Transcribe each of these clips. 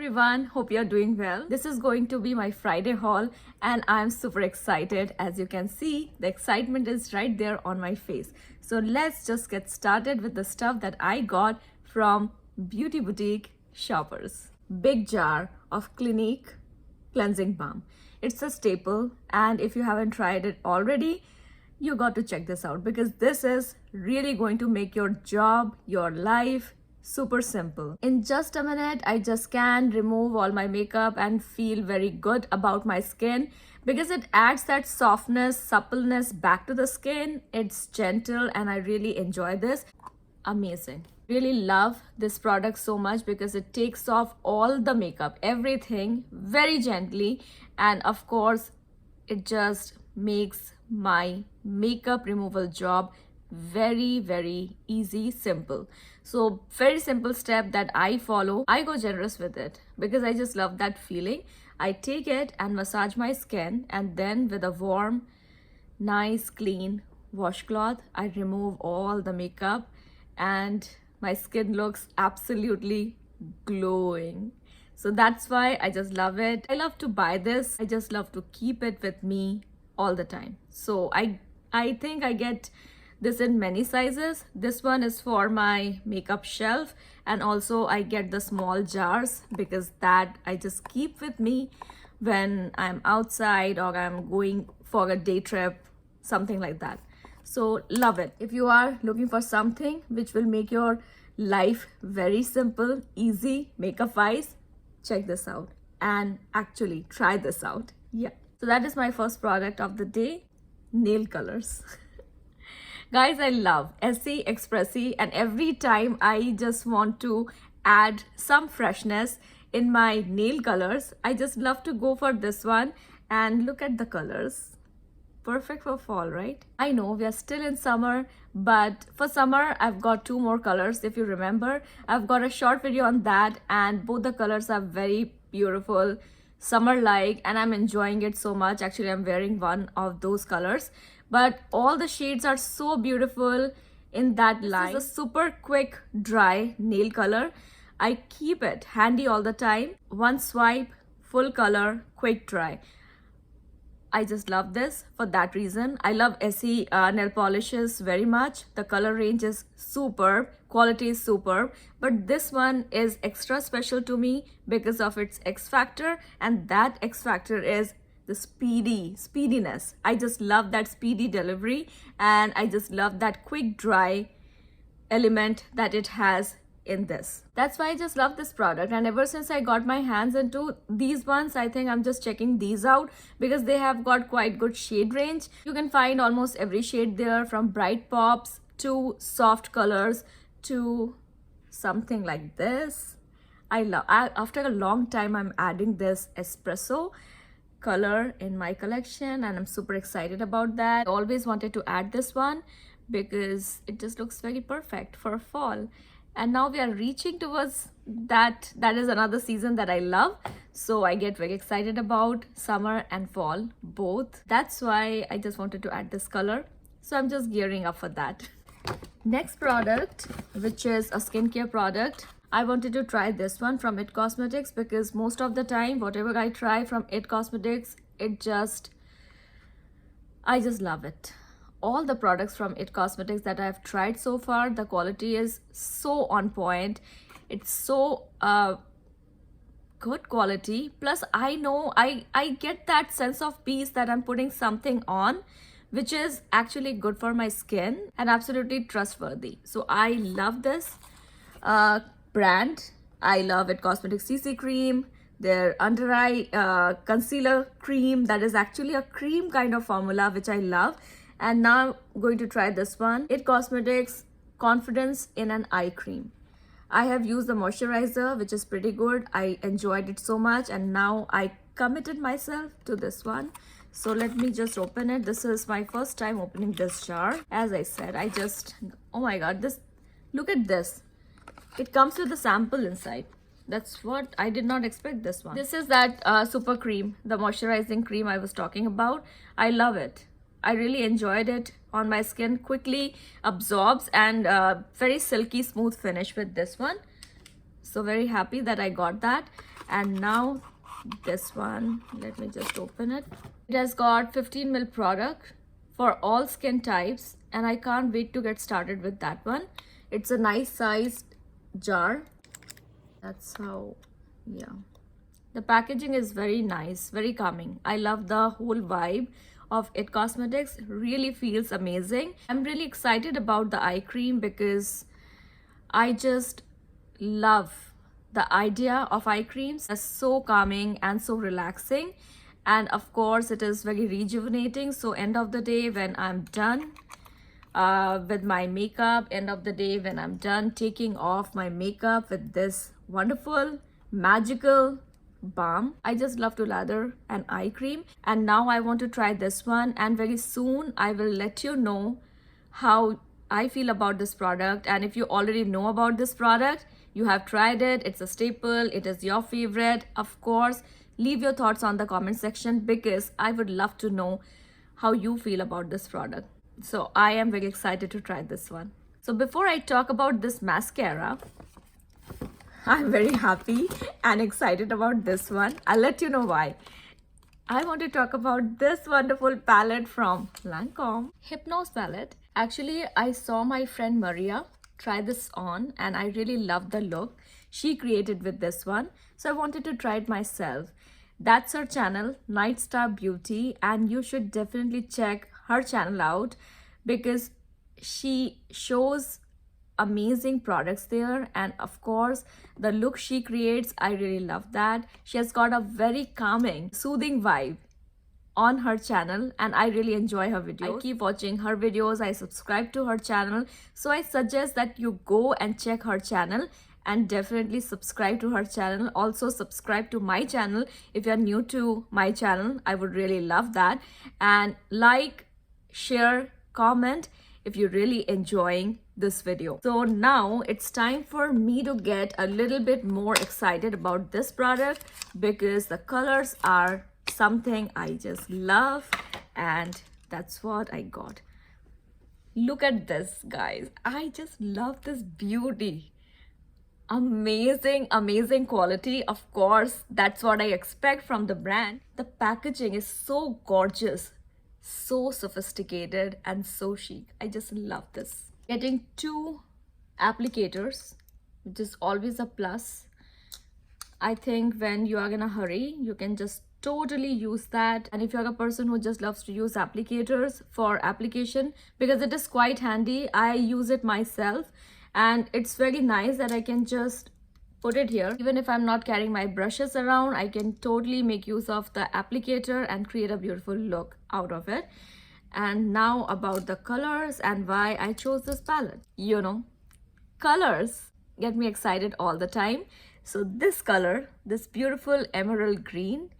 everyone, hope you're doing well. This is going to be my Friday haul and I'm super excited. As you can see, the excitement is right there on my face. So let's just get started with the stuff that I got from Beauty Boutique Shoppers. Big jar of Clinique cleansing balm. It's a staple, and if you haven't tried it already, you got to check this out because this is really going to make your job, your life super simple. In just a minute, I just can remove all my makeup and feel very good about my skin because it adds that softness, suppleness back to the skin. It's gentle and I really enjoy this. Amazing. Really love this product so much because it takes off all the makeup, everything very gently, and of course it just makes my makeup removal job very easy, simple. So very simple step that I follow. I go generous with it because I just love that feeling. I take it and massage my skin, and then with a warm, nice, clean washcloth, I remove all the makeup and my skin looks absolutely glowing. So that's why I just love it. I love to buy this. I just love to keep it with me all the time. So I think I get this in many sizes. This one is for my makeup shelf, and also I get the small jars because that I just keep with me when I'm outside or I'm going for a day trip, something like that. So love it. If you are looking for something which will make your life very simple, easy, makeup wise, check this out and actually try this out. Yeah. So that is my first product of the day, nail colors. Guys, I love Essie, Expressie, and every time I just want to add some freshness in my nail colors, I just love to go for this one and look at the colors. Perfect for fall, right? I know we are still in summer, but for summer I've got two more colors. If you remember, I've got a short video on that and both the colors are very beautiful, summer like, and I'm enjoying it so much. Actually, I'm wearing one of those colors, but all the shades are so beautiful in that line. This is a super quick dry nail color. I keep it handy all the time. One swipe, full color, quick dry. I just love this for that reason. I love Essie nail polishes very much. The color range is superb, quality is superb, but this one is extra special to me because of its X factor, and that X factor is the speediness. I just love that speedy delivery, and I just love that quick dry element that it has in this. That's why I just love this product, and ever since I got my hands into these ones, I think I'm just checking these out because they have got quite good shade range. You can find almost every shade there, from bright pops to soft colors to something like this. After a long time I'm adding this espresso color in my collection and I'm super excited about that. I always wanted to add this one because it just looks very perfect for fall. And now we are reaching towards that is another season that I love, so I get very excited about summer and fall both. That's why I just wanted to add this color, so I'm just gearing up for that. Next product, which is a skincare product, I wanted to try this one from It Cosmetics because most of the time whatever I try from It Cosmetics, I just love it. All the products from It Cosmetics that I've tried so far, the quality is so on point. It's so good quality. Plus, I know I get that sense of peace that I'm putting something on which is actually good for my skin and absolutely trustworthy. So I love this brand. I love It Cosmetics CC cream, their under eye concealer cream that is actually a cream kind of formula, which I love. And now I'm going to try this one, It Cosmetics Confidence in an Eye Cream. I have used the moisturizer, which is pretty good. I enjoyed it so much, and now I committed myself to this one. So let me just open it. This is my first time opening this jar. As I said, oh my god, look at this. It comes with a sample inside. That's what I did not expect this one. This is that super cream, the moisturizing cream I was talking about. I love it. I really enjoyed it on my skin, quickly absorbs, and very silky smooth finish with this one. So very happy that I got that. And now this one, let me just open it. It has got 15 ml product for all skin types, and I can't wait to get started with that one. It's a nice sized jar. That's how, yeah. The packaging is very nice, very calming. I love the whole vibe of It Cosmetics. Really feels amazing. I'm really excited about the eye cream because I just love the idea of eye creams. It's so calming and so relaxing. And of course, it is very rejuvenating. So end of the day, when I'm done with my makeup, end of the day when I'm done taking off my makeup with this wonderful, magical balm, I just love to lather an eye cream. And now I want to try this one, and very soon I will let you know how I feel about this product. And if you already know about this product, you have tried it, it's a staple, it is your favorite, of course, leave your thoughts on the comment section because I would love to know how you feel about this product. So I am very excited to try this one. So before I talk about this mascara, I'm very happy and excited about this one. I'll let you know why. I want to talk about this wonderful palette from Lancome, Hypnose palette. Actually, I saw my friend Maria try this on and I really loved the look she created with this one. So I wanted to try it myself. That's her channel, Night Star Beauty, and you should definitely check her channel out because she shows amazing products there. And of course, the look she creates, I really love that. She has got a very calming, soothing vibe on her channel and I really enjoy her videos. I keep watching her videos, I subscribe to her channel, so I suggest that you go and check her channel and definitely subscribe to her channel. Also subscribe to my channel if you're new to my channel. I would really love that. And like, share, comment if you're really enjoying this video. So now it's time for me to get a little bit more excited about this product because the colors are something I just love, and that's what I got. Look at this, guys. I just love this beauty. Amazing quality. Of course, that's what I expect from the brand. The packaging is so gorgeous, so sophisticated and so chic. I just love this. Getting 2 applicators, which is always a plus. I think when you are in a hurry, you can just totally use that. And if you're a person who just loves to use applicators for application, because it is quite handy, I use it myself and it's very nice that I can just put it here. Even if I'm not carrying my brushes around, I can totally make use of the applicator and create a beautiful look out of it. And now about the colors and why I chose this palette. You know, colors get me excited all the time. So this color, this beautiful emerald green,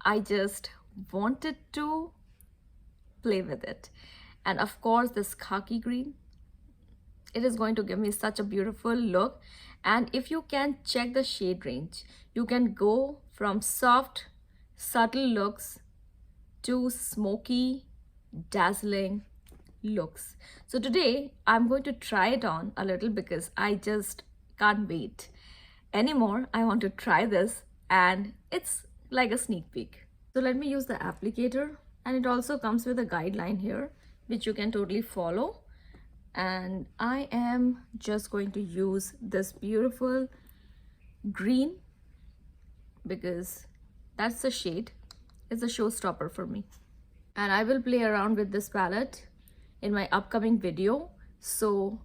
I just wanted to play with it. And of course, this khaki green, it is going to give me such a beautiful look. And if you can check the shade range, you can go from soft, subtle looks to smoky, dazzling looks. So today I'm going to try it on a little because I just can't wait anymore. I want to try this and it's like a sneak peek. So let me use the applicator, and it also comes with a guideline here which you can totally follow. And I am just going to use this beautiful green because that's the shade. It's a showstopper for me. And I will play around with this palette in my upcoming video, so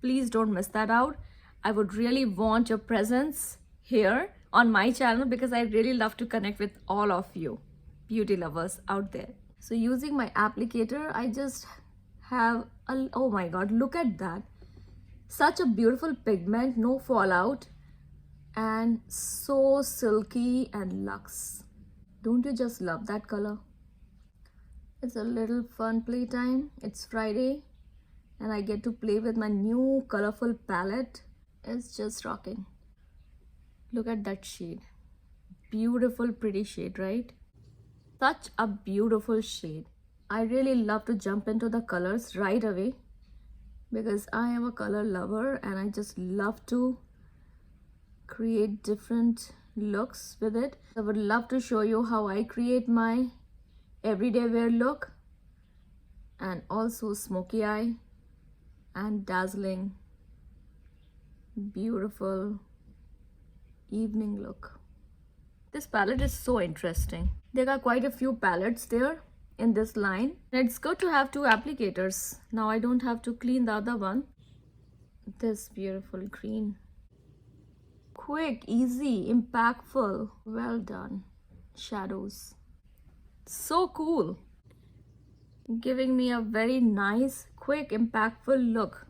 please don't miss that out. I would really want your presence here on my channel because I really love to connect with all of you beauty lovers out there. So using my applicator, I just have a, oh my god, look at that. Such a beautiful pigment, no fallout, and so silky and luxe. Don't you just love that color? It's a little fun playtime. It's Friday and I get to play with my new colorful palette. It's just rocking. Look at that shade. Beautiful, pretty shade, right? Such a beautiful shade. I really love to jump into the colors right away because I am a color lover and I just love to create different looks with it. I would love to show you how I create my everyday wear look, and also smoky eye and dazzling, beautiful evening look. This palette is so interesting. There are quite a few palettes there in this line. And it's good to have two applicators. Now I don't have to clean the other one. This beautiful green. Quick, easy, impactful. Well done. Shadows. So cool. Giving me a very nice, quick, impactful look.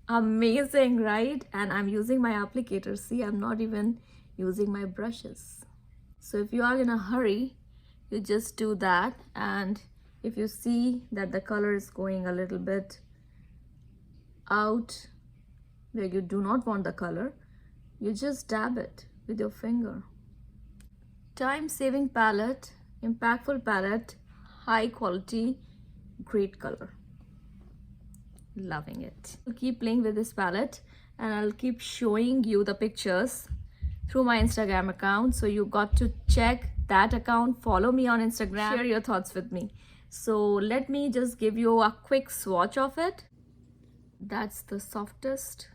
Amazing, right? And I'm using my applicator. See, I'm not even using my brushes. So if you are in a hurry, you just do that. And if you see that the color is going a little bit out where you do not want the color, you just dab it with your finger. Time-saving palette, impactful palette, high quality, great color. Loving it. I'll keep playing with this palette and I'll keep showing you the pictures through my Instagram account. So you got to check that account, follow me on Instagram, share your thoughts with me. So let me just give you a quick swatch of it. That's the softest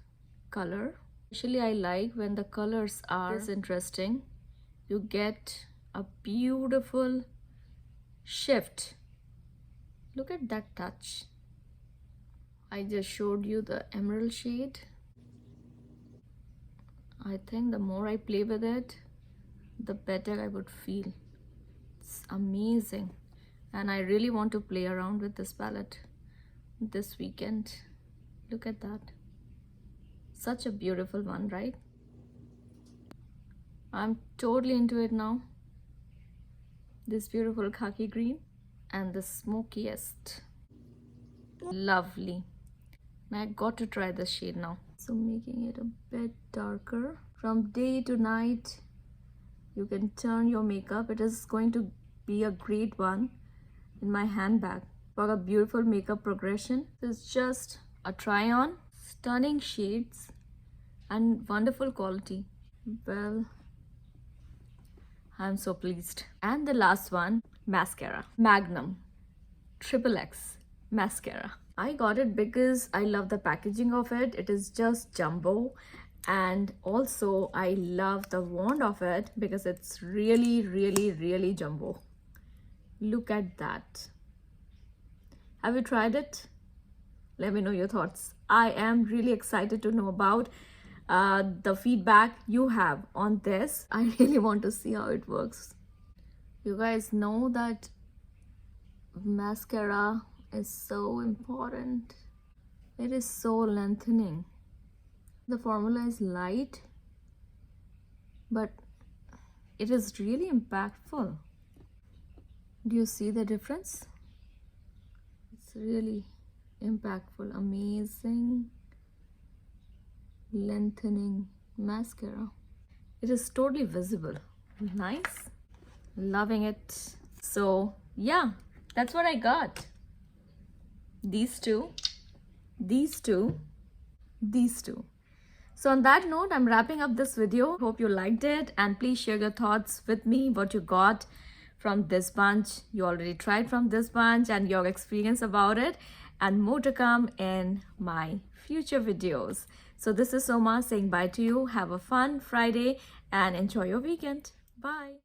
color. Actually, I like when the colors are this interesting. You get a beautiful shift. Look at that touch. I just showed you the emerald shade. I think the more I play with it, the better I would feel. It's amazing. And I really want to play around with this palette this weekend. Look at that. Such a beautiful one, right? I'm totally into it now. This beautiful khaki green and the smokiest. Lovely. I got to try this shade now. So making it a bit darker. From day to night, you can turn your makeup. It is going to be a great one in my handbag for a beautiful makeup progression. This is just a try on. Stunning shades and wonderful quality. Well, I'm so pleased. And the last one, mascara. Magnum XXX mascara. I got it because I love the packaging of it. It is just jumbo. And also I love the wand of it because it's really, really, really jumbo. Look at that. Have you tried it? Let me know your thoughts. I am really excited to know about the feedback you have on this. I really want to see how it works. You guys know that mascara is so important. It is so lengthening. The formula is light, but it is really impactful. Do you see the difference? It's really impactful. Amazing lengthening mascara. It is totally visible. Nice. Loving it. So yeah, that's what I got. These two, these two, these two. So on that note, I'm wrapping up this video. Hope you liked it, and please share your thoughts with me, what you got from this bunch, you already tried from this bunch, and your experience about it, and more to come in my future videos. So this is Soma saying bye to you. Have a fun Friday and enjoy your weekend. Bye.